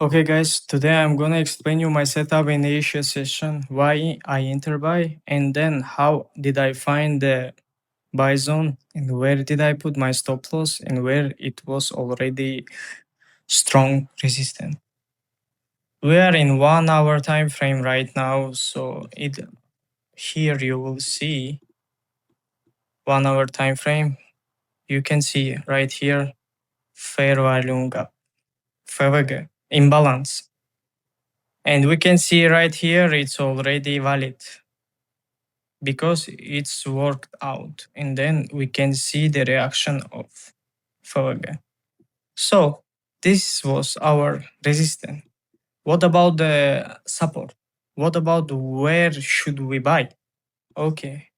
Okay guys, today I'm gonna explain you my setup in the Asia session, why I enter buy, and then how did I find the buy zone and where did I put my stop loss and where it was already strong resistance. We are in 1 hour time frame right now, so here you will see 1 hour time frame. You can see right here fair value gap, FVG, imbalance. And we can see right here it's already valid because it's worked out. And then we can see the reaction of FVG. So this was our resistance. What about the support? What about where should we buy? Okay.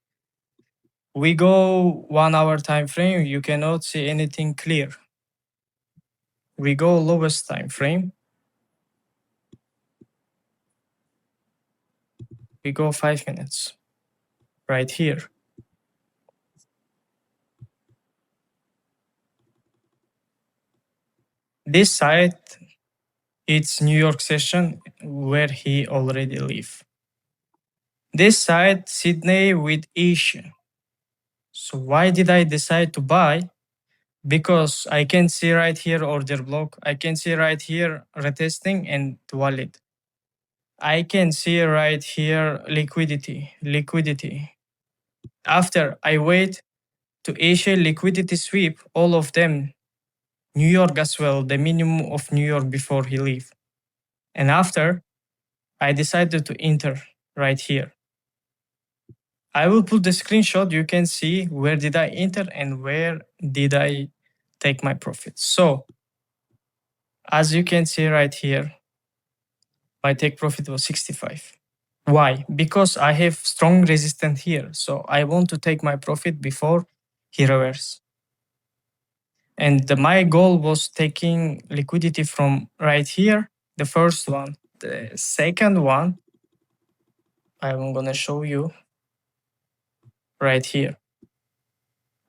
We go 1 hour time frame, you cannot see anything clear. We go lowest time frame. We go 5 minutes. Right here. This side, it's New York session where he already live. This side, Sydney with Asia. So why did I decide to buy? Because I can see right here order block. I can see right here retesting and wallet. I can see right here liquidity. After I wait to Asia liquidity sweep, all of them, New York as well, the minimum of New York before he leave. And after, I decided to enter right here. I will put the screenshot. You can see where did I enter and where did I take my profit. So as you can see right here, my take profit was 65. Why? Because I have strong resistance here. So I want to take my profit before he reverse. And my goal was taking liquidity from right here, the first one. The second one, I'm gonna show you right here.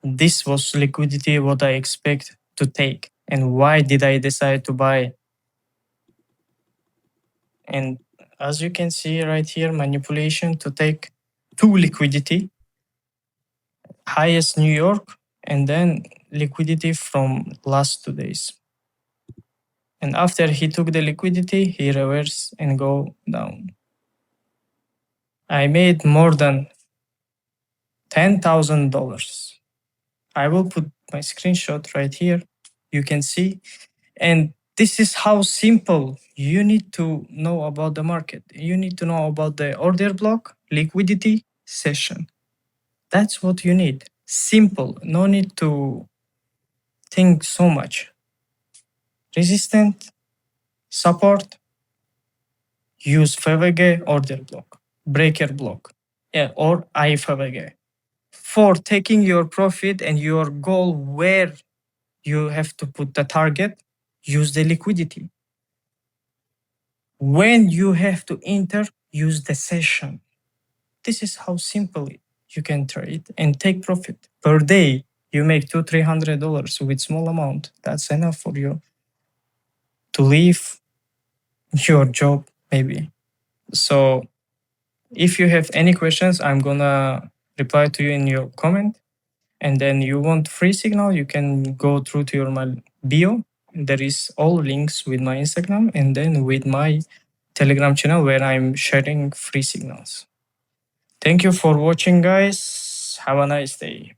This was liquidity what I expect to take. And why did I decide to buy? And as you can see right here, manipulation to take two liquidity, highest New York, and then liquidity from last 2 days. And after he took the liquidity, he reversed and go down. I made more than $10,000. I will put my screenshot right here. You can see. And this is how simple you need to know about the market. You need to know about the order block, liquidity, session. That's what you need. Simple. No need to think so much. Resistant, support, use FVG order block, breaker block, or IFVG. For taking your profit and your goal where you have to put the target, use the liquidity. When you have to enter, use the session. This is how simple you can trade and take profit. Per day, you make $200-300 with small amount. That's enough for you to leave your job, maybe. So if you have any questions, I'm gonna reply to you in your comment. And then you want free signal, you can go through to your my bio. There is all links with my Instagram and then with my Telegram channel where I'm sharing free signals. Thank you for watching, guys. Have a nice day.